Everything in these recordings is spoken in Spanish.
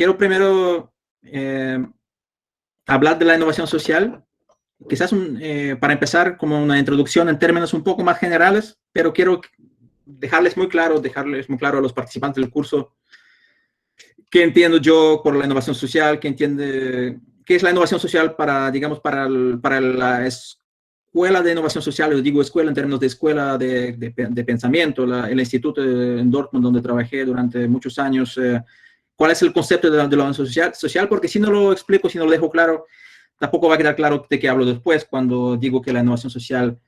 quiero primero hablar de la innovación social. Quizás para empezar como una introducción en términos un poco más generales, pero quiero dejarles muy claro a los participantes del curso qué entiendo yo por la innovación social, qué es la innovación social para, digamos, para la escuela de innovación social. Yo digo escuela en términos de escuela de pensamiento, el instituto en Dortmund, donde trabajé durante muchos años. ¿Cuál es el concepto de la innovación social? Porque si no lo explico, si no lo dejo claro, tampoco va a quedar claro de qué hablo después cuando digo que la innovación social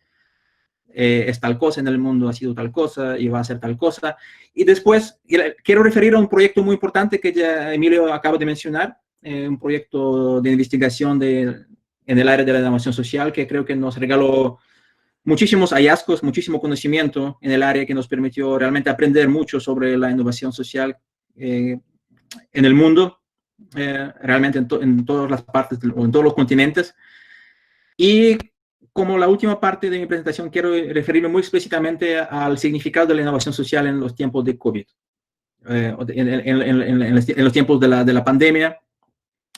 es tal cosa en el mundo, ha sido tal cosa y va a ser tal cosa. Y después quiero referir a un proyecto muy importante que ya Emilio acaba de mencionar, un proyecto de investigación en el área de la innovación social que creo que nos regaló muchísimos hallazgos, muchísimo conocimiento en el área que nos permitió realmente aprender mucho sobre la innovación social en el mundo, realmente en todas las partes o en todos los continentes. Y como la última parte de mi presentación, quiero referirme muy explícitamente al significado de la innovación social en los tiempos de COVID, en los tiempos de la pandemia.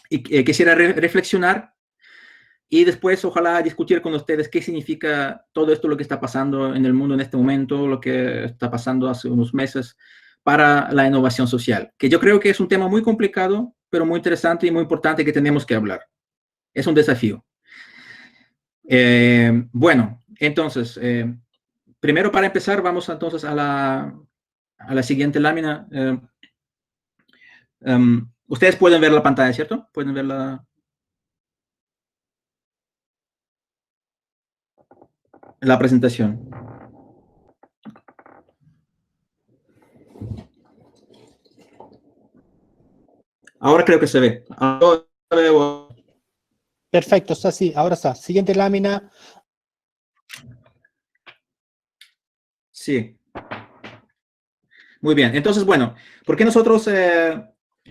Y quisiera reflexionar y después, ojalá, discutir con ustedes qué significa todo esto, lo que está pasando en el mundo en este momento, lo que está pasando hace unos meses para la innovación social, que yo creo que es un tema muy complicado, pero muy interesante y muy importante que tenemos que hablar. Es un desafío. Bueno, entonces, primero para empezar, vamos entonces a la siguiente lámina. Ustedes pueden ver la pantalla, ¿cierto? Pueden ver la presentación. Ahora creo que se ve. Ahora veo. Perfecto, está así, ahora está. Siguiente lámina. Sí. Muy bien. Entonces, bueno, ¿por qué nosotros,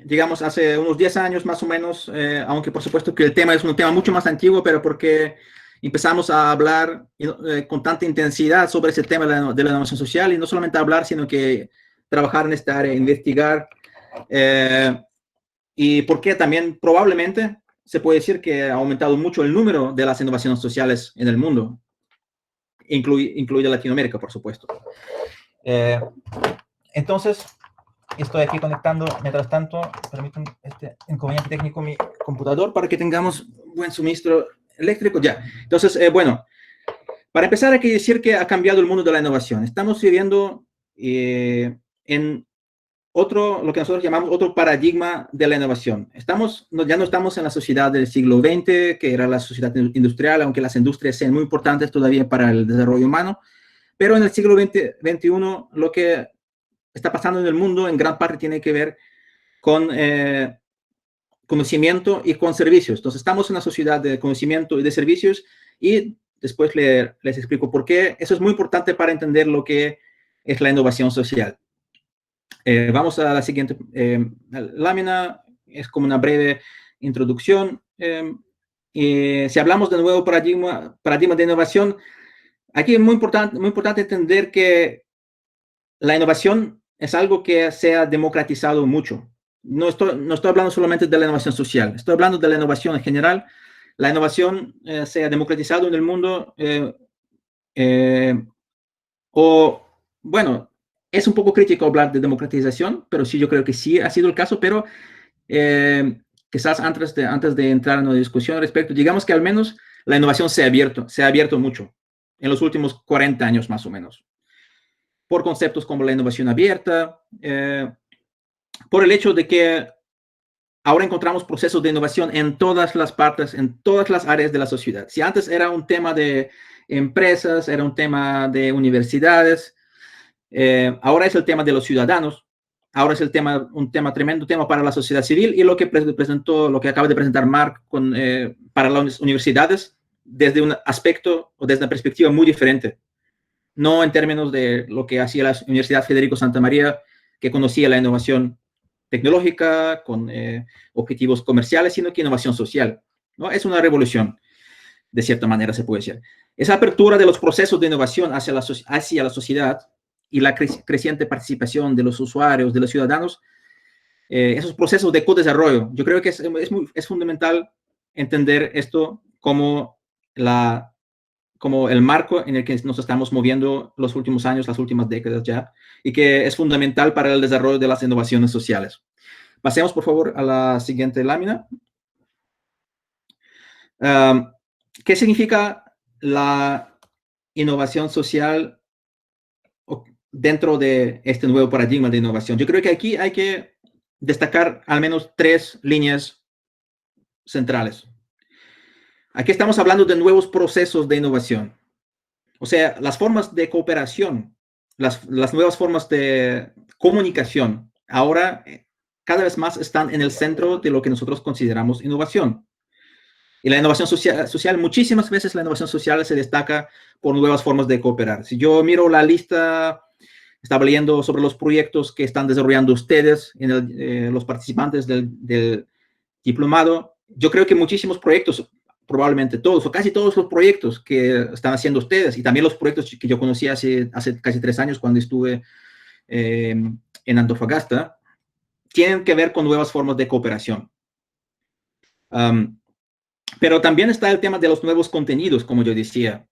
digamos, hace unos 10 años más o menos, aunque por supuesto que el tema es un tema mucho más antiguo, pero porque empezamos a hablar con tanta intensidad sobre ese tema de la innovación social, y no solamente hablar, sino que trabajar en esta área, investigar, y porque también probablemente se puede decir que ha aumentado mucho el número de las innovaciones sociales en el mundo, incluida Latinoamérica, por supuesto. Entonces, estoy aquí conectando, mientras tanto, permítanme este inconveniente técnico mi computador para que tengamos buen suministro eléctrico. Ya, entonces, bueno, para empezar hay que decir que ha cambiado el mundo de la innovación. Estamos viviendo en lo que nosotros llamamos otro paradigma de la innovación. Ya no estamos en la sociedad del siglo XX, que era la sociedad industrial, aunque las industrias sean muy importantes todavía para el desarrollo humano, pero en el siglo XXI lo que está pasando en el mundo en gran parte tiene que ver con conocimiento y con servicios. Entonces estamos en una sociedad de conocimiento y de servicios, y después les explico por qué. Eso es muy importante para entender lo que es la innovación social. Vamos a la siguiente lámina. Es como una breve introducción. Si hablamos de nuevo paradigma de innovación, aquí es muy importante entender que la innovación es algo que se ha democratizado mucho. No estoy hablando solamente de la innovación social, estoy hablando de la innovación en general. La innovación se ha democratizado en el mundo, bueno, es un poco crítico hablar de democratización, pero sí, yo creo que sí ha sido el caso, pero quizás antes de entrar en una discusión al respecto, digamos que al menos la innovación se ha abierto mucho en los últimos 40 años más o menos, por conceptos como la innovación abierta, por el hecho de que ahora encontramos procesos de innovación en todas las partes, en todas las áreas de la sociedad. Si antes era un tema de empresas, era un tema de universidades, ahora es el tema de los ciudadanos, ahora es un tremendo tema para la sociedad civil, y lo que acaba de presentar Marc para las universidades, desde un aspecto o desde una perspectiva muy diferente. No en términos de lo que hacía la Universidad Federico Santa María, que conocía la innovación tecnológica con objetivos comerciales, sino que innovación social, ¿no? Es una revolución, de cierta manera se puede decir. Esa apertura de los procesos de innovación hacia la sociedad y la creciente participación de los usuarios, de los ciudadanos, esos procesos de co-desarrollo. Yo creo que es fundamental entender esto como el marco en el que nos estamos moviendo los últimos años, las últimas décadas ya, y que es fundamental para el desarrollo de las innovaciones sociales. Pasemos, por favor, a la siguiente lámina. ¿Qué significa la innovación social dentro de este nuevo paradigma de innovación? Yo creo que aquí hay que destacar al menos 3 líneas centrales. Aquí estamos hablando de nuevos procesos de innovación. O sea, las formas de cooperación, las nuevas formas de comunicación, ahora cada vez más están en el centro de lo que nosotros consideramos innovación. Y la innovación social, muchísimas veces la innovación social se destaca por nuevas formas de cooperar. Si yo miro la lista, estaba leyendo sobre los proyectos que están desarrollando ustedes, los participantes del diplomado. Yo creo que muchísimos proyectos, probablemente todos o casi todos los proyectos que están haciendo ustedes y también los proyectos que yo conocí hace casi 3 años cuando estuve en Antofagasta, tienen que ver con nuevas formas de cooperación. Pero también está el tema de los nuevos contenidos, como yo decía.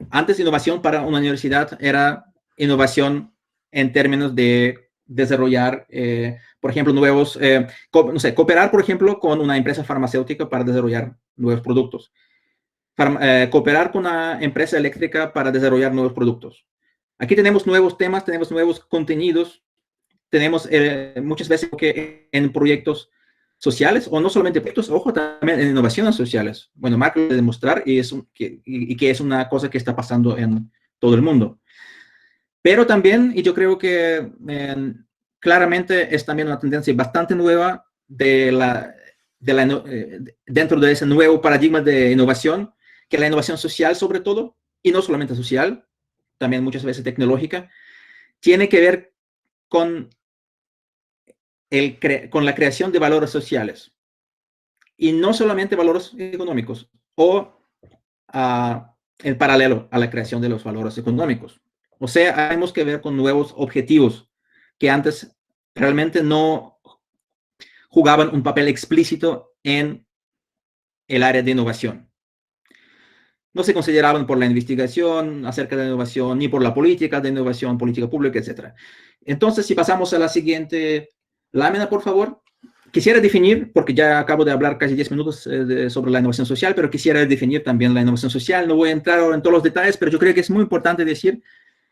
Antes, innovación para una universidad era innovación en términos de desarrollar, por ejemplo, nuevos, no sé, cooperar, por ejemplo, con una empresa farmacéutica para desarrollar nuevos productos. Cooperar con una empresa eléctrica para desarrollar nuevos productos. Aquí tenemos nuevos temas, tenemos nuevos contenidos, tenemos muchas veces que en proyectos sociales, o no solamente proyectos, ojo, también en innovaciones sociales. Bueno, Marco lo de demostrar que es una cosa que está pasando en todo el mundo. Pero también, y yo creo que claramente es también una tendencia bastante nueva dentro de ese nuevo paradigma de innovación, que la innovación social sobre todo, y no solamente social, también muchas veces tecnológica, tiene que ver con la creación de valores sociales y no solamente valores económicos o en paralelo a la creación de los valores económicos. O sea, tenemos que ver con nuevos objetivos que antes realmente no jugaban un papel explícito en el área de innovación. No se consideraban por la investigación acerca de la innovación, ni por la política de innovación, política pública, etc. Entonces, si pasamos a la siguiente lámina, por favor. Quisiera definir, porque ya acabo de hablar casi 10 minutos sobre la innovación social, pero quisiera definir también la innovación social. No voy a entrar ahora en todos los detalles, pero yo creo que es muy importante decir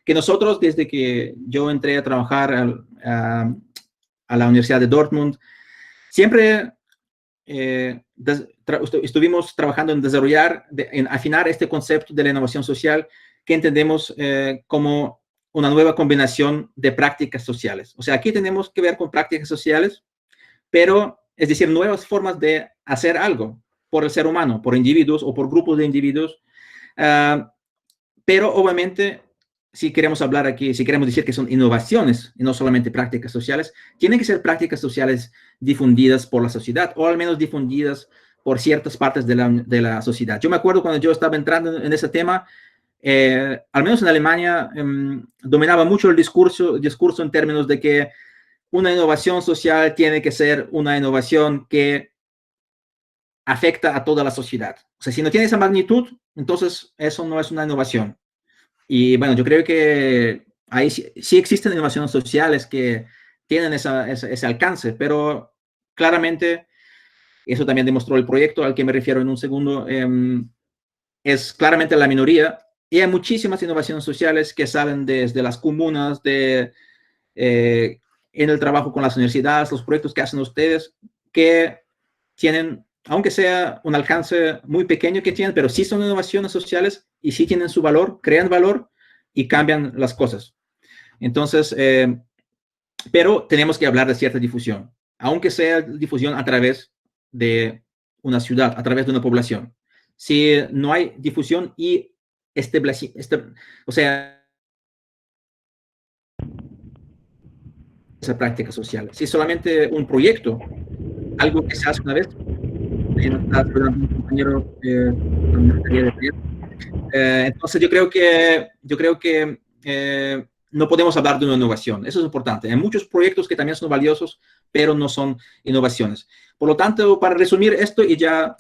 que nosotros, desde que yo entré a trabajar a la Universidad de Dortmund, siempre estuvimos trabajando en desarrollar, en afinar este concepto de la innovación social que entendemos como una nueva combinación de prácticas sociales. O sea, aquí tenemos que ver con prácticas sociales, pero, es decir, nuevas formas de hacer algo por el ser humano, por individuos o por grupos de individuos. Pero, obviamente, si queremos hablar aquí, si queremos decir que son innovaciones y no solamente prácticas sociales, tienen que ser prácticas sociales difundidas por la sociedad o al menos difundidas por ciertas partes de la sociedad. Yo me acuerdo cuando yo estaba entrando en ese tema, al menos en Alemania, dominaba mucho el discurso en términos de que una innovación social tiene que ser una innovación que afecta a toda la sociedad. O sea, si no tiene esa magnitud, entonces eso no es una innovación. Y bueno, yo creo que ahí sí existen innovaciones sociales que tienen ese alcance, pero claramente, eso también demostró el proyecto al que me refiero en un segundo, es claramente la minoría. Y hay muchísimas innovaciones sociales que salen desde las comunas, en el trabajo con las universidades, los proyectos que hacen ustedes, que tienen, aunque sea un alcance muy pequeño que tienen, pero sí son innovaciones sociales y sí tienen su valor, crean valor y cambian las cosas. Entonces, pero tenemos que hablar de cierta difusión, aunque sea difusión a través de una ciudad, a través de una población. Si no hay difusión y o sea, esa práctica social. Si solamente un proyecto, algo que se hace una vez, un compañero, entonces yo creo que no podemos hablar de una innovación. Eso es importante. Hay muchos proyectos que también son valiosos, pero no son innovaciones. Por lo tanto, para resumir esto y ya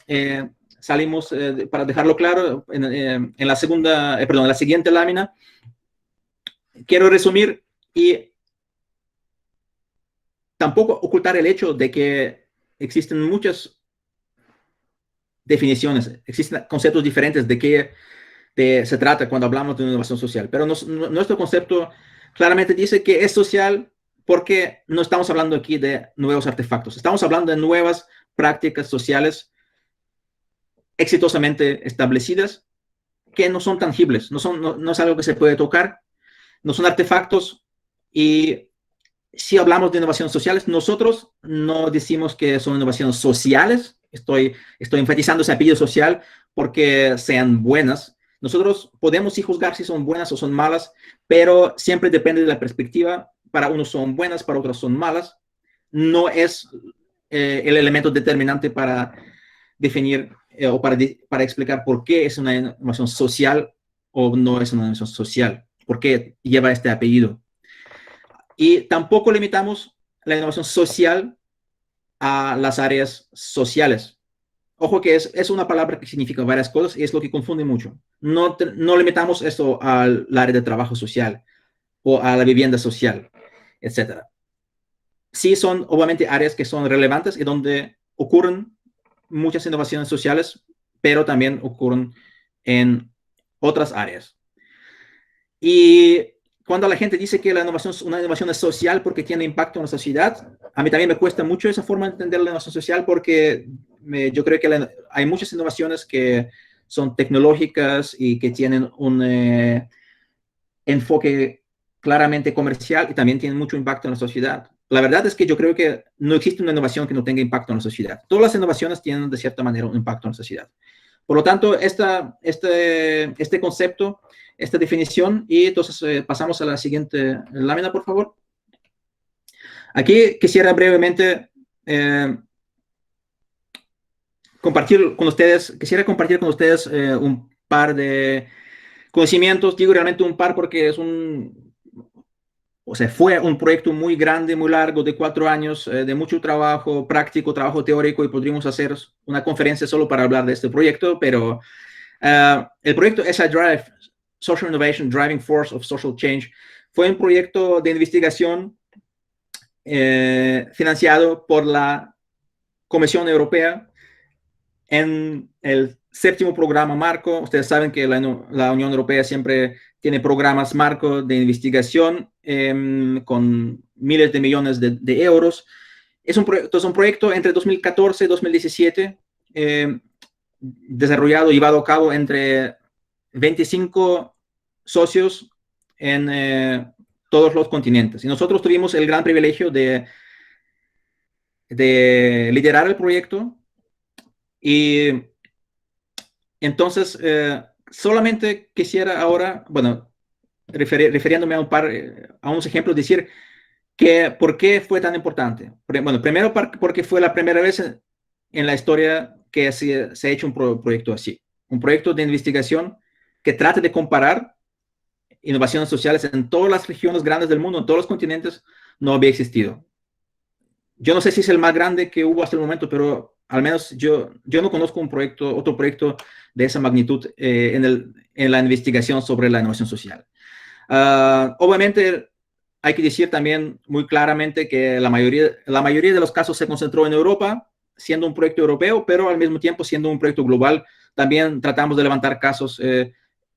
salimos, para dejarlo claro, en la en la siguiente lámina, quiero resumir y tampoco ocultar el hecho de que existen muchas definiciones, existen conceptos diferentes de qué se trata cuando hablamos de una innovación social. Pero nuestro concepto claramente dice que es social porque no estamos hablando aquí de nuevos artefactos. Estamos hablando de nuevas prácticas sociales exitosamente establecidas que no son tangibles, no es algo que se puede tocar, no son artefactos. Y si hablamos de innovaciones sociales, nosotros no decimos que son innovaciones sociales. Estoy enfatizando ese apellido social porque sean buenas. Nosotros podemos sí juzgar si son buenas o son malas, pero siempre depende de la perspectiva. Para unos son buenas, para otros son malas. No es el elemento determinante para definir o para explicar por qué es una innovación social o no es una innovación social, por qué lleva este apellido. Y tampoco limitamos la innovación social a las áreas sociales. Ojo que es una palabra que significa varias cosas y es lo que confunde mucho. No limitamos esto al área de trabajo social o a la vivienda social, etc. Sí son obviamente áreas que son relevantes y donde ocurren muchas innovaciones sociales, pero también ocurren en otras áreas. Y cuando la gente dice que una innovación es social porque tiene impacto en la sociedad, a mí también me cuesta mucho esa forma de entender la innovación social porque yo creo que hay muchas innovaciones que son tecnológicas y que tienen un enfoque claramente comercial y también tienen mucho impacto en la sociedad. La verdad es que yo creo que no existe una innovación que no tenga impacto en la sociedad. Todas las innovaciones tienen de cierta manera un impacto en la sociedad. Por lo tanto, este concepto, esta definición, y entonces pasamos a la siguiente lámina, por favor. Aquí quisiera brevemente compartir con ustedes un par de conocimientos. Digo realmente un par porque fue un proyecto muy grande, muy largo, de 4 años, de mucho trabajo práctico, trabajo teórico, y podríamos hacer una conferencia solo para hablar de este proyecto, pero el proyecto SI Drive, Social Innovation, Driving Force of Social Change, fue un proyecto de investigación financiado por la Comisión Europea en el 7º programa marco. Ustedes saben que la Unión Europea siempre tiene programas marco de investigación con miles de millones de euros. Es un proyecto entre 2014 y 2017, desarrollado y llevado a cabo entre 25 socios en todos los continentes. Y nosotros tuvimos el gran privilegio de liderar el proyecto. Y entonces, solamente quisiera ahora, bueno, refiriéndome a unos ejemplos, decir que por qué fue tan importante. Bueno, primero porque fue la primera vez en la historia que se ha hecho un proyecto así. Un proyecto de investigación que trate de comparar innovaciones sociales en todas las regiones grandes del mundo, en todos los continentes, no había existido. Yo no sé si es el más grande que hubo hasta el momento, pero al menos yo no conozco otro proyecto de esa magnitud en la investigación sobre la innovación social. Obviamente, hay que decir también muy claramente que la mayoría de los casos se concentró en Europa, siendo un proyecto europeo, pero al mismo tiempo siendo un proyecto global. También tratamos de levantar casos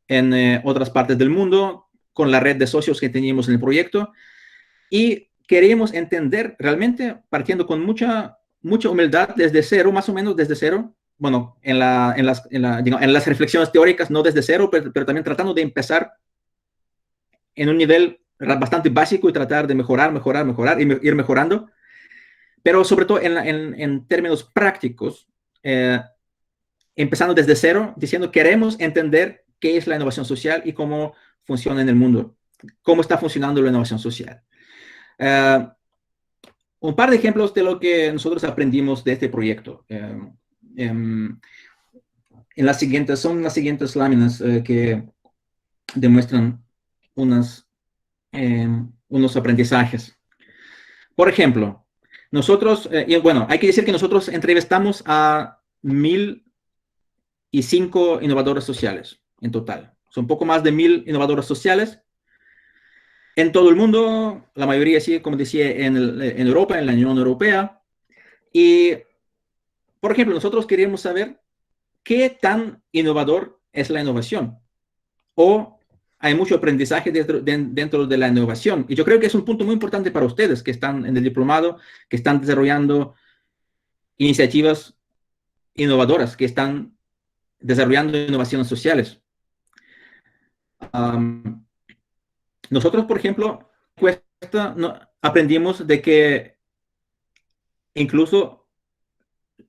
en otras partes del mundo con la red de socios que teníamos en el proyecto. Y queríamos entender realmente, partiendo con mucha humildad, desde cero, más o menos desde cero, bueno, en las reflexiones teóricas, no desde cero, pero también tratando de empezar en un nivel bastante básico y tratar de mejorar y ir mejorando, pero sobre todo en términos prácticos, empezando desde cero, diciendo queremos entender qué es la innovación social y cómo funciona en el mundo, cómo está funcionando la innovación social. Un par de ejemplos de lo que nosotros aprendimos de este proyecto. Son las siguientes láminas que demuestran unas unos aprendizajes. Por ejemplo, nosotros, y bueno, hay que decir que nosotros entrevistamos a 1.005 innovadores sociales en total. Son un poco más de 1.000 innovadores sociales en todo el mundo, la mayoría, sí, como decía, en Europa, en la Unión Europea. Y, por ejemplo, nosotros queríamos saber qué tan innovador es la innovación. O hay mucho aprendizaje dentro de la innovación. Y yo creo que es un punto muy importante para ustedes que están en el diplomado, que están desarrollando iniciativas innovadoras, que están desarrollando innovaciones sociales. Nosotros, por ejemplo, aprendimos de que incluso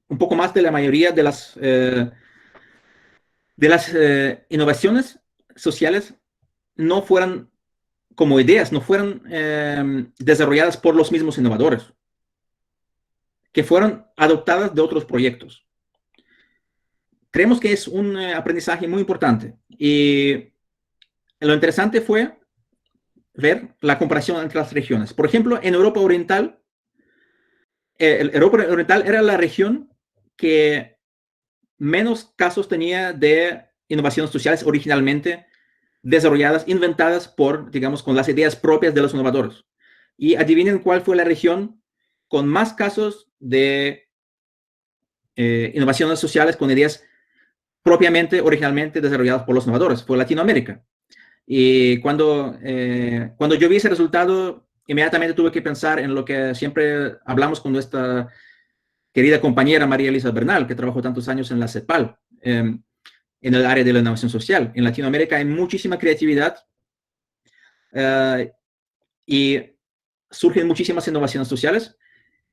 un poco más de la mayoría de las innovaciones sociales no fueran como ideas, no fueron desarrolladas por los mismos innovadores, que fueron adoptadas de otros proyectos. Creemos que es un aprendizaje muy importante. Y lo interesante fue ver la comparación entre las regiones. Por ejemplo, en Europa Oriental, Europa Oriental era la región que menos casos tenía de innovaciones sociales originalmente desarrolladas, inventadas por, digamos, con las ideas propias de los innovadores. Y adivinen cuál fue la región con más casos de innovaciones sociales con ideas propiamente, originalmente desarrolladas por los innovadores. Fue Latinoamérica. Y cuando yo vi ese resultado, inmediatamente tuve que pensar en lo que siempre hablamos con nuestra querida compañera María Elisa Bernal, que trabajó tantos años en la CEPAL, en el área de la innovación social. En Latinoamérica hay muchísima creatividad y surgen muchísimas innovaciones sociales.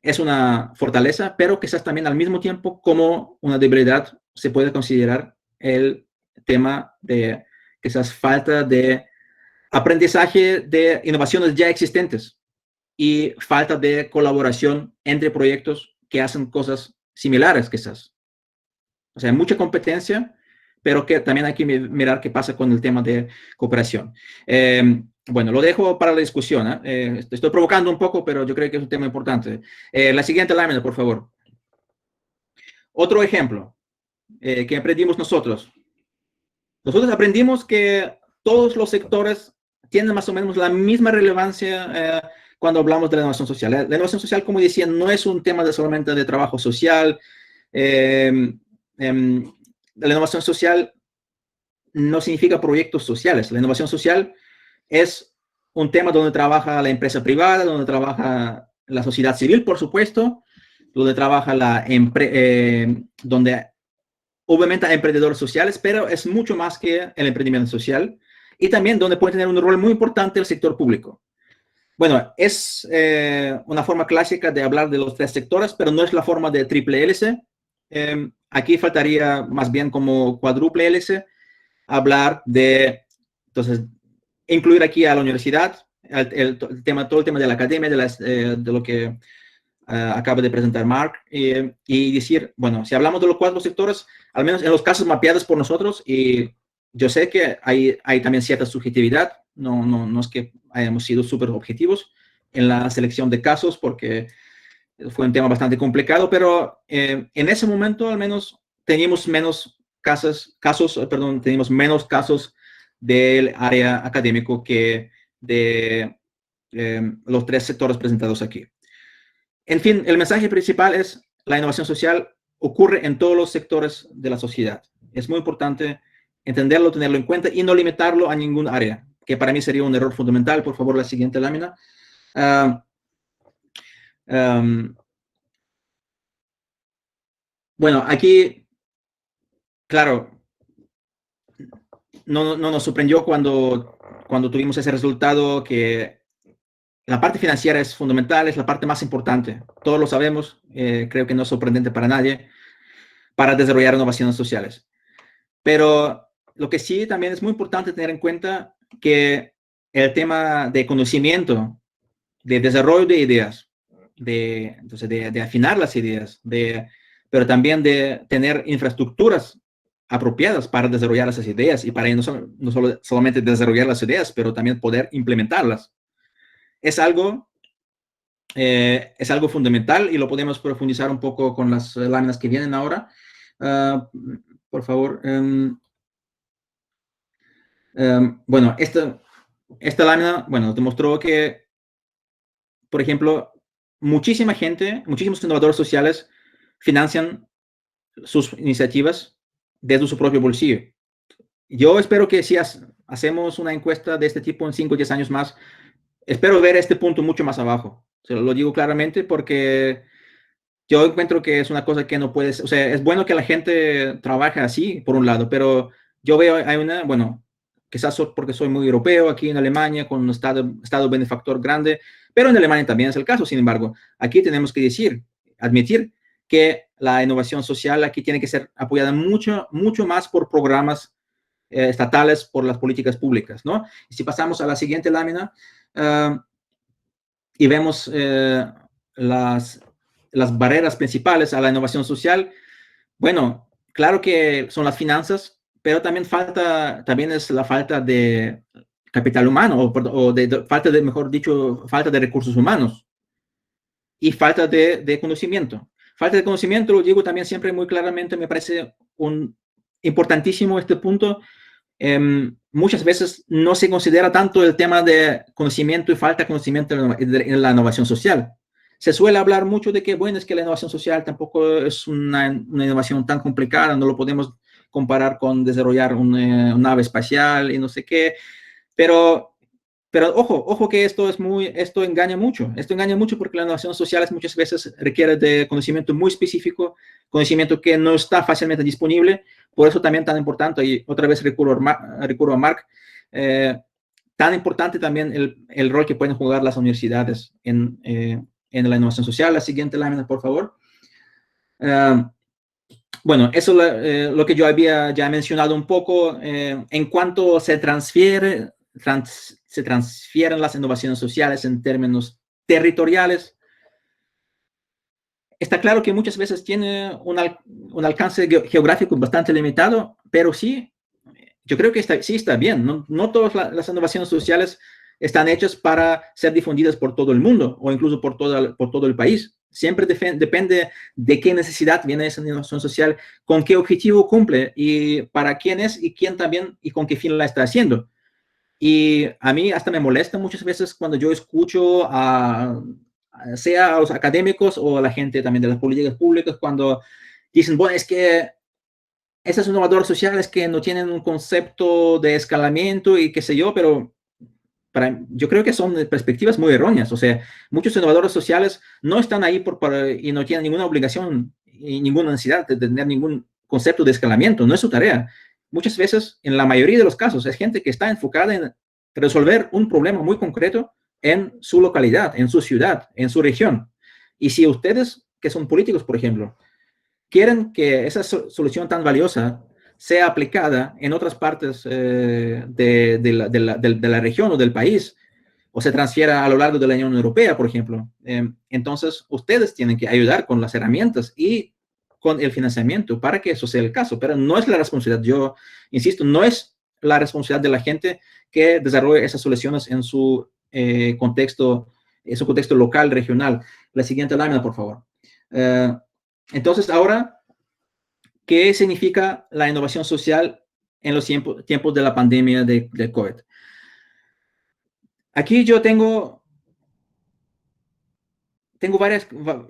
Es una fortaleza, pero quizás también al mismo tiempo como una debilidad se puede considerar el tema de quizás falta de aprendizaje de innovaciones ya existentes y falta de colaboración entre proyectos que hacen cosas similares quizás. O sea, mucha competencia, pero que también hay que mirar qué pasa con el tema de cooperación. Bueno, lo dejo para la discusión. Estoy provocando un poco, pero yo creo que es un tema importante. La siguiente lámina, por favor. Otro ejemplo que aprendimos nosotros. Nosotros aprendimos que todos los sectores tienen más o menos la misma relevancia cuando hablamos de la innovación social. La innovación social, como decía, no es un tema solamente de trabajo social. La innovación social no significa proyectos sociales. La innovación social es un tema donde trabaja la empresa privada, donde trabaja la sociedad civil, por supuesto, donde trabaja donde obviamente hay emprendedores sociales, pero es mucho más que el emprendimiento social, y también donde puede tener un rol muy importante el sector público. Bueno, es una forma clásica de hablar de los tres sectores, pero no es la forma de triple hélice. Aquí faltaría más bien como cuádruple hélice, hablar de, entonces, incluir aquí a la universidad, todo el tema de la academia, de lo que acaba de presentar Mark, y decir, bueno, si hablamos de los 4 sectores, al menos en los casos mapeados por nosotros, y yo sé que hay también cierta subjetividad, no es que hayamos sido súper objetivos en la selección de casos, porque fue un tema bastante complicado, pero en ese momento al menos teníamos menos teníamos menos casos del área académico que de los 3 sectores presentados aquí. En fin, el mensaje principal es la innovación social ocurre en todos los sectores de la sociedad. Es muy importante entenderlo, tenerlo en cuenta y no limitarlo a ningún área, que para mí sería un error fundamental. Por favor, la siguiente lámina. Bueno, aquí, claro, no nos sorprendió cuando tuvimos ese resultado, que la parte financiera es fundamental, es la parte más importante. Todos lo sabemos, creo que no es sorprendente para nadie, para desarrollar innovaciones sociales. Pero lo que sí también es muy importante tener en cuenta que el tema de conocimiento, de desarrollo de ideas, de afinar las ideas, pero también de tener infraestructuras apropiadas para desarrollar esas ideas y para no solamente desarrollar las ideas, pero también poder implementarlas. es algo fundamental y lo podemos profundizar un poco con las láminas que vienen ahora. Por favor. Bueno, esta lámina, bueno, demostró que, por ejemplo, muchísima gente, muchísimos innovadores sociales financian sus iniciativas desde su propio bolsillo. Yo espero que si hacemos una encuesta de este tipo en 5 o 10 años más, espero ver este punto mucho más abajo. Se lo digo claramente porque yo encuentro que es una cosa que no puedes, o sea, es bueno que la gente trabaje así, por un lado, pero yo veo, hay bueno, quizás porque soy muy europeo aquí en Alemania, con un estado benefactor grande, pero en Alemania también es el caso. Sin embargo, aquí tenemos que admitir que la innovación social aquí tiene que ser apoyada mucho, mucho más por programas estatales, por las políticas públicas, ¿no? Y si pasamos a la siguiente lámina y vemos las barreras principales a la innovación social, bueno, claro que son las finanzas, pero también es la falta de capital humano o falta de, mejor dicho, falta de recursos humanos y falta de conocimiento. Falta de conocimiento, lo digo también siempre muy claramente, me parece importantísimo este punto. Muchas veces no se considera tanto el tema de conocimiento y falta de conocimiento en la innovación social. Se suele hablar mucho de que, bueno, es que la innovación social tampoco es una innovación tan complicada, no lo podemos comparar con desarrollar una nave espacial y no sé qué, pero ojo que esto engaña mucho. Esto engaña mucho porque la innovación social muchas veces requiere de conocimiento muy específico, conocimiento que no está fácilmente disponible. Por eso también tan importante, y otra vez recurro a Mark, tan importante también el rol que pueden jugar las universidades en la innovación social. La siguiente lámina, por favor. Bueno, eso es lo que yo había ya mencionado un poco. En cuanto se transfieren las innovaciones sociales en términos territoriales, está claro que muchas veces tiene un alcance geográfico bastante limitado, pero sí, yo creo que sí está bien. No todas las innovaciones sociales están hechas para ser difundidas por todo el mundo o incluso por todo el país. Siempre depende de qué necesidad viene esa innovación social, con qué objetivo cumple y para quién es y quién también y con qué fin la está haciendo. Y a mí hasta me molesta muchas veces cuando yo escucho sea a los académicos o a la gente también de las políticas públicas cuando dicen, bueno, es que esos innovadores sociales que no tienen un concepto de escalamiento y qué sé yo, pero yo creo que son perspectivas muy erróneas. O sea, muchos innovadores sociales no están ahí y no tienen ninguna obligación y ninguna necesidad de tener ningún concepto de escalamiento. No es su tarea. Muchas veces, en la mayoría de los casos, es gente que está enfocada en resolver un problema muy concreto en su localidad, en su ciudad, en su región. Y si ustedes, que son políticos, por ejemplo, quieren que esa solución tan valiosa sea aplicada en otras partes de la región o del país, o se transfiera a lo largo de la Unión Europea, por ejemplo, entonces ustedes tienen que ayudar con las herramientas y con el financiamiento para que eso sea el caso. Pero no es la responsabilidad, yo insisto, no es la responsabilidad de la gente que desarrolle esas soluciones en su contexto local, regional. La siguiente lámina, por favor. Entonces, ahora, ¿qué significa la innovación social en los tiempos de la pandemia de COVID? Aquí yo tengo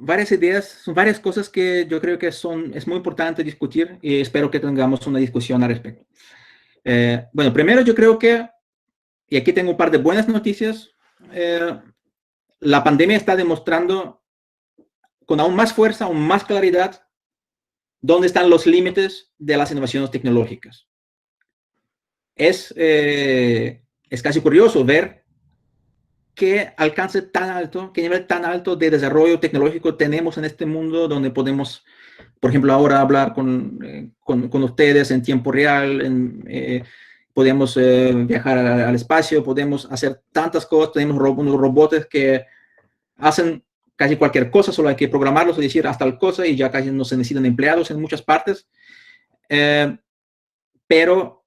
varias ideas, son varias cosas que yo creo que es muy importante discutir y espero que tengamos una discusión al respecto. Bueno, primero yo creo que, y aquí tengo un par de buenas noticias, la pandemia está demostrando con aún más fuerza, aún más claridad, dónde están los límites de las innovaciones tecnológicas. Es casi curioso ver qué alcance tan alto, qué nivel tan alto de desarrollo tecnológico tenemos en este mundo donde podemos, por ejemplo, ahora hablar con ustedes en tiempo real, podemos viajar al espacio, podemos hacer tantas cosas, tenemos unos robots que hacen casi cualquier cosa, solo hay que programarlos o decir hasta tal cosa y ya casi no se necesitan empleados en muchas partes. Pero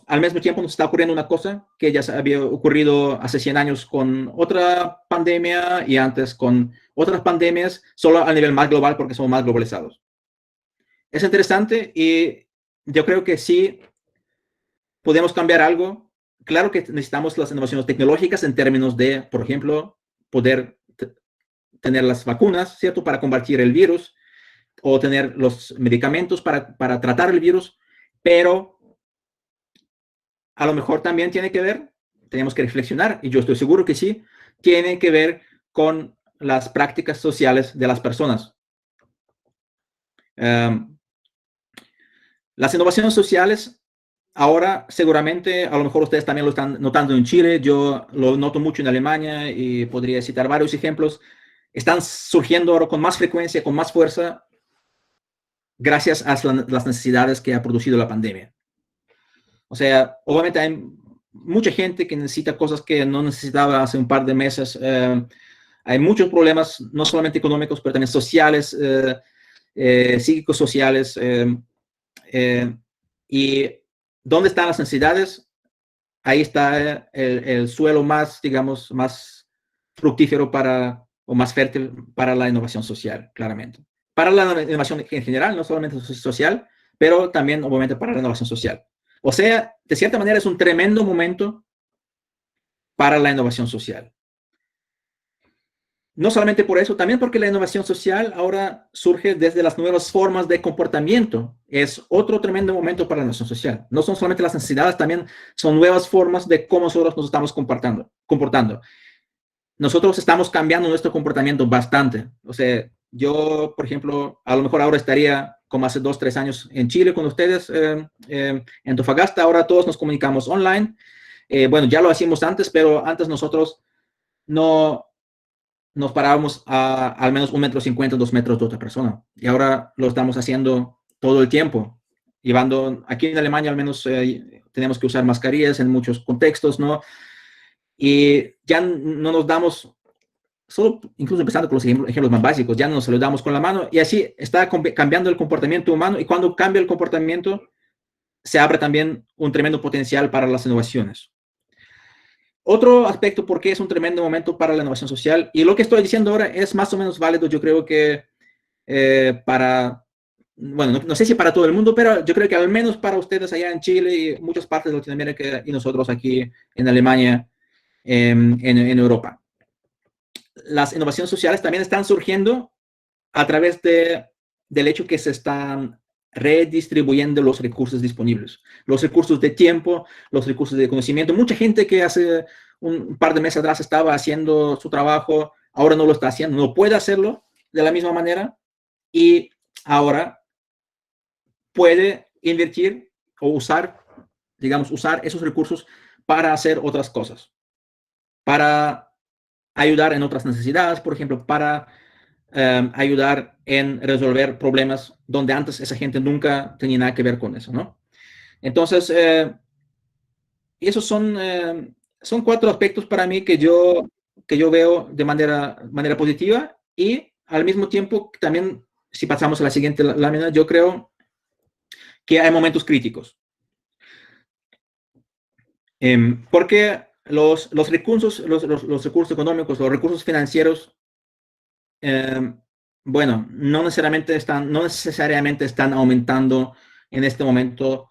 al mismo tiempo nos está ocurriendo una cosa que ya había ocurrido hace 100 años con otra pandemia y antes con otras pandemias, solo a nivel más global porque somos más globalizados. Es interesante y yo creo que sí podemos cambiar algo. Claro que necesitamos las innovaciones tecnológicas en términos de, por ejemplo, poder tener las vacunas, ¿cierto?, para combatir el virus o tener los medicamentos para tratar el virus, pero a lo mejor también tiene que ver, tenemos que reflexionar, y yo estoy seguro que sí, tiene que ver con las prácticas sociales de las personas. Las innovaciones sociales, ahora seguramente, a lo mejor ustedes también lo están notando en Chile, yo lo noto mucho en Alemania y podría citar varios ejemplos, están surgiendo ahora con más frecuencia, con más fuerza, gracias a las necesidades que ha producido la pandemia. O sea, obviamente hay mucha gente que necesita cosas que no necesitaba hace un par de meses. Hay muchos problemas, no solamente económicos, pero también sociales, psíquicos, sociales. Y ¿dónde están las necesidades? Ahí está el suelo más, digamos, más fructífero o más fértil para la innovación social, claramente. Para la innovación en general, no solamente social, pero también, obviamente, para la innovación social. O sea, de cierta manera es un tremendo momento para la innovación social. No solamente por eso, también porque la innovación social ahora surge desde las nuevas formas de comportamiento. Es otro tremendo momento para la innovación social. No son solamente las necesidades, también son nuevas formas de cómo nosotros nos estamos comportando. Nosotros estamos cambiando nuestro comportamiento bastante. O sea, yo, por ejemplo, a lo mejor ahora estaría como hace 2, 3 años en Chile con ustedes, en Antofagasta. Ahora todos nos comunicamos online. Bueno, ya lo hacíamos antes, pero antes nosotros no nos parábamos a al menos 1,50 m, 2 metros de otra persona. Y ahora lo estamos haciendo todo el tiempo. Llevando, aquí en Alemania al menos tenemos que usar mascarillas en muchos contextos, ¿no? Y ya no nos damos, solo incluso empezando con los ejemplos más básicos, ya no nos saludamos con la mano y así está cambiando el comportamiento humano y cuando cambia el comportamiento se abre también un tremendo potencial para las innovaciones. Otro aspecto por qué es un tremendo momento para la innovación social, y lo que estoy diciendo ahora es más o menos válido, yo creo que bueno, no sé si para todo el mundo, pero yo creo que al menos para ustedes allá en Chile y muchas partes de Latinoamérica y nosotros aquí en Alemania, en Europa. Las innovaciones sociales también están surgiendo a través del hecho que se están redistribuyendo los recursos disponibles, los recursos de tiempo, los recursos de conocimiento. Mucha gente que hace un par de meses atrás estaba haciendo su trabajo, ahora no lo está haciendo, no puede hacerlo de la misma manera y ahora puede invertir o usar, digamos, usar esos recursos para hacer otras cosas, para ayudar en otras necesidades, por ejemplo, para ayudar en resolver problemas donde antes esa gente nunca tenía nada que ver con eso, ¿no? Entonces, esos son 4 aspectos para mí que yo veo de manera positiva y al mismo tiempo también, si pasamos a la siguiente lámina, yo creo que hay momentos críticos. Porque los recursos, los recursos económicos, los recursos financieros, bueno, no necesariamente están aumentando en este momento,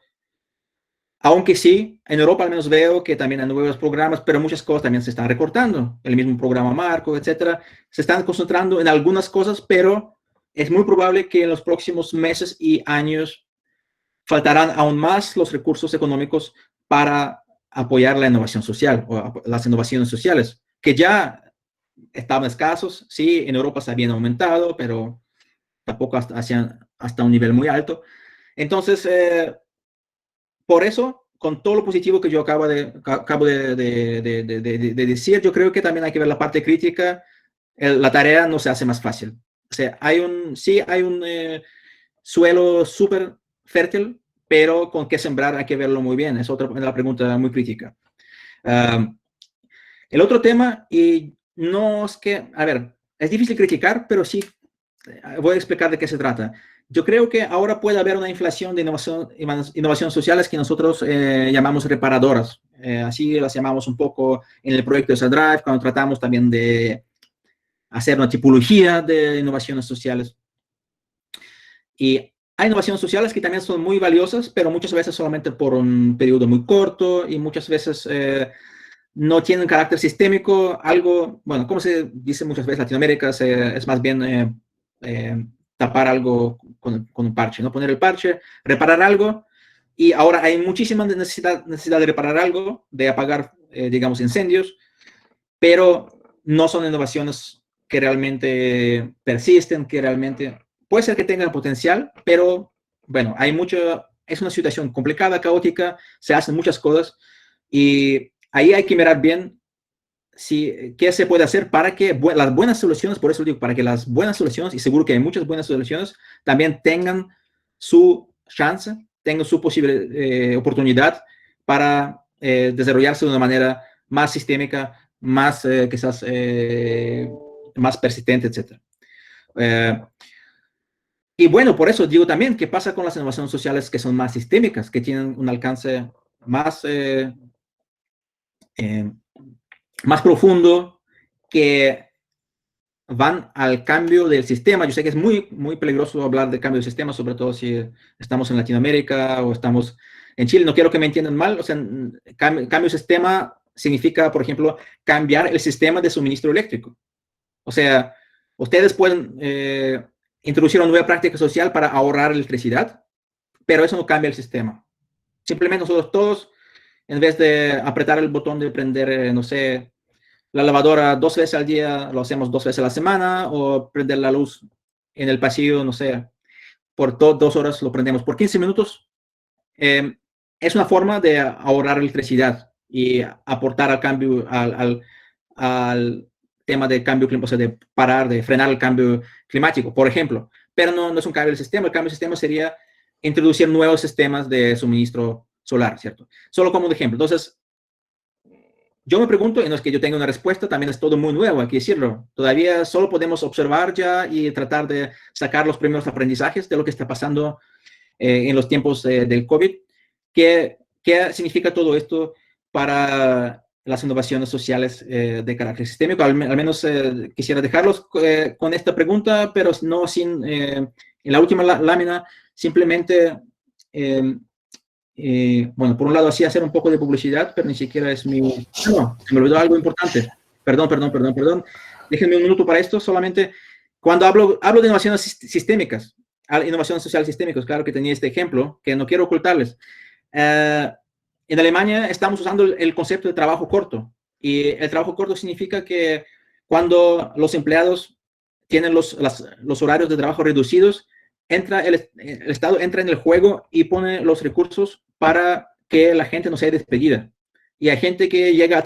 aunque sí, en Europa al menos veo que también hay nuevos programas, pero muchas cosas también se están recortando. El mismo programa Marco, etcétera, se están concentrando en algunas cosas, pero es muy probable que en los próximos meses y años faltarán aún más los recursos económicos para apoyar la innovación social o las innovaciones sociales, que ya estaban escasos. Sí, en Europa se habían aumentado, pero tampoco hasta un nivel muy alto. Entonces, por eso, con todo lo positivo que yo acabo de decir, yo creo que también hay que ver la parte crítica. La tarea no se hace más fácil. O sea, sí hay un suelo súper fértil, pero con qué sembrar hay que verlo muy bien. Es una pregunta muy crítica. El otro tema, y no es que, a ver, es difícil criticar, pero sí voy a explicar de qué se trata. yo creo que ahora puede haber una inflación de innovaciones sociales que nosotros llamamos reparadoras. Así las llamamos un poco en el proyecto de Drive, cuando tratamos también de hacer una tipología de innovaciones sociales. Y hay innovaciones sociales que también son muy valiosas, pero muchas veces solamente por un periodo muy corto y muchas veces no tienen carácter sistémico. Algo, bueno, como se dice muchas veces en Latinoamérica, es más bien tapar algo con un parche, ¿no? Poner el parche, reparar algo. Y ahora hay muchísima necesidad de reparar algo, de apagar, digamos, incendios, pero no son innovaciones que realmente persisten, que realmente puede ser que tengan potencial, pero bueno, hay mucho, es una situación complicada, caótica, se hacen muchas cosas y ahí hay que mirar bien qué se puede hacer para que las buenas soluciones, por eso digo, para que las buenas soluciones, y seguro que hay muchas buenas soluciones, también tengan su chance, tengan su posible oportunidad para desarrollarse de una manera más sistémica, más quizás más persistente, etc. Y bueno, por eso digo también, ¿qué pasa con las innovaciones sociales que son más sistémicas, que tienen un alcance más, más profundo, que van al cambio del sistema? Yo sé que es muy peligroso hablar de cambio de sistema, sobre todo si estamos en Latinoamérica o estamos en Chile. No quiero que me entiendan mal. O sea, cambio de sistema significa, por ejemplo, cambiar el sistema de suministro eléctrico. O sea, ustedes pueden introducir una nueva práctica social para ahorrar electricidad, pero eso no cambia el sistema. Simplemente nosotros todos, en vez de apretar el botón de prender, no sé, la lavadora 2 veces al día, lo hacemos 2 veces a la semana, o prender la luz en el pasillo, no sé, por 2 horas lo prendemos por 15 minutos. Es una forma de ahorrar electricidad y aportar al cambio, al tema de cambio climático, o sea, de parar, de frenar el cambio climático, por ejemplo. Pero no es un cambio del sistema. El cambio del sistema sería introducir nuevos sistemas de suministro solar, ¿cierto? Solo como un ejemplo. Entonces, yo me pregunto, y no es que yo tenga una respuesta, también es todo muy nuevo, hay que decirlo. Todavía solo podemos observar ya y tratar de sacar los primeros aprendizajes de lo que está pasando en los tiempos del COVID. ¿Qué significa todo esto para las innovaciones sociales de carácter sistémico? Al menos quisiera dejarlos con esta pregunta, pero no sin, en la última lámina, simplemente bueno, por un lado, así hacer un poco de publicidad, pero ni siquiera es mi... No, se me olvidó algo importante. Perdón. Déjenme un minuto para esto. Solamente cuando hablo de innovaciones sistémicas, innovaciones sociales sistémicas, claro que tenía este ejemplo, que no quiero ocultarles. En Alemania estamos usando el concepto de trabajo corto. Y el trabajo corto significa que cuando los empleados tienen los horarios de trabajo reducidos, el Estado entra en el juego y pone los recursos para que la gente no sea despedida. Y hay gente que llega a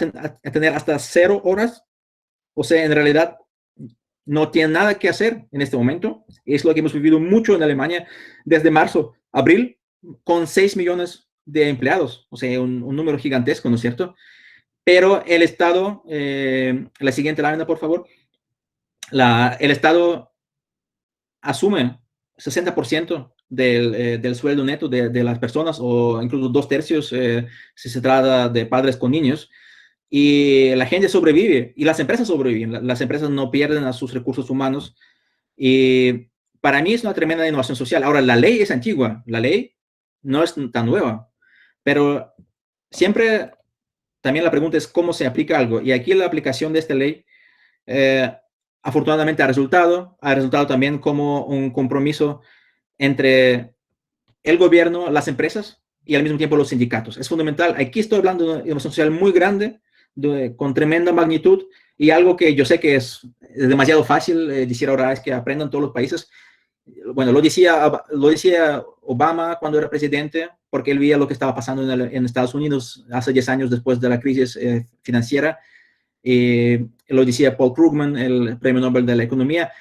tener hasta 0 horas, o sea, en realidad no tiene nada que hacer en este momento. Es lo que hemos vivido mucho en Alemania desde marzo, abril, con 6 millones de empleados, o sea, un número gigantesco, ¿no es cierto? Pero el Estado, la siguiente lámina, por favor, el Estado asume 60% del sueldo neto de las personas, o incluso 2/3 si se trata de padres con niños, y la gente sobrevive, y las empresas sobreviven, las empresas no pierden a sus recursos humanos, y para mí es una tremenda innovación social. Ahora, la ley es antigua, la ley no es tan nueva, pero siempre también la pregunta es cómo se aplica algo, y aquí la aplicación de esta ley afortunadamente ha resultado también como un compromiso entre el gobierno, las empresas y al mismo tiempo los sindicatos. Es fundamental. Aquí estoy hablando de una innovación social muy grande, con tremenda magnitud, y algo que yo sé que es demasiado fácil decir ahora es que aprendan todos los países. Bueno, lo decía Obama cuando era presidente, porque él veía lo que estaba pasando en Estados Unidos hace 10 años después de la crisis financiera. Lo decía Paul Krugman, el premio Nobel de la Economía.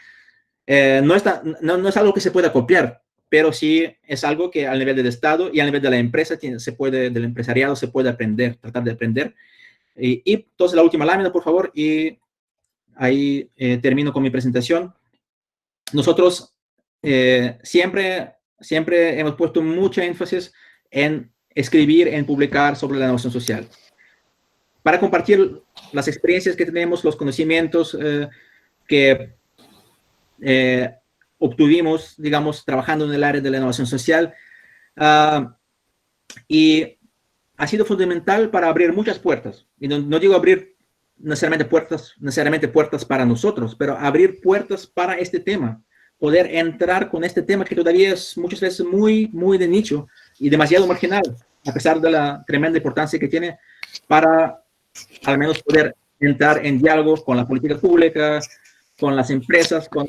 No es algo que se pueda copiar, pero sí es algo que al nivel del Estado y al nivel de la empresa, del empresariado, se puede aprender, tratar de aprender. Y entonces la última lámina, por favor, y ahí termino con mi presentación. Nosotros siempre hemos puesto mucho énfasis en escribir, en publicar sobre la innovación social, para compartir las experiencias que tenemos, los conocimientos que obtuvimos, digamos, trabajando en el área de la innovación social. Y ha sido fundamental para abrir muchas puertas. Y no digo abrir necesariamente puertas para nosotros, pero abrir puertas para este tema. Poder entrar con este tema que todavía es muchas veces muy, muy de nicho y demasiado marginal, a pesar de la tremenda importancia que tiene, para al menos poder entrar en diálogo con la política pública, con las empresas, con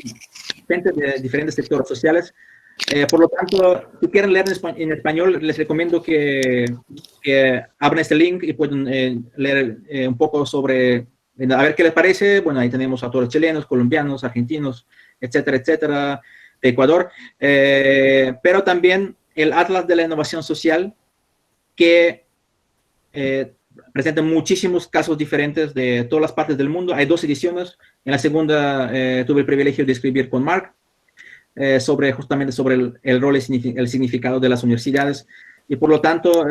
gente de diferentes sectores sociales. Por lo tanto, si quieren leer en español, les recomiendo que abran este link y pueden leer un poco sobre, a ver qué les parece. Bueno, ahí tenemos autores chilenos, colombianos, argentinos, etcétera, etcétera, de Ecuador. Pero también el Atlas de la Innovación Social, que presenta muchísimos casos diferentes de todas las partes del mundo. Hay 2 ediciones. En la segunda tuve el privilegio de escribir con Mark, justamente sobre el rol y el significado de las universidades. Y por lo tanto,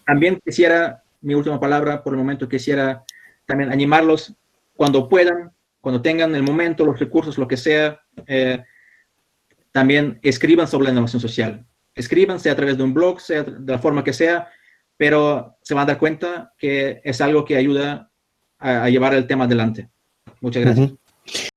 también quisiera, mi última palabra por el momento, quisiera también animarlos cuando puedan, cuando tengan el momento, los recursos, lo que sea, también escriban sobre la innovación social. Escriban, sea a través de un blog, sea de la forma que sea, pero se van a dar cuenta que es algo que ayuda a llevar el tema adelante. Muchas gracias.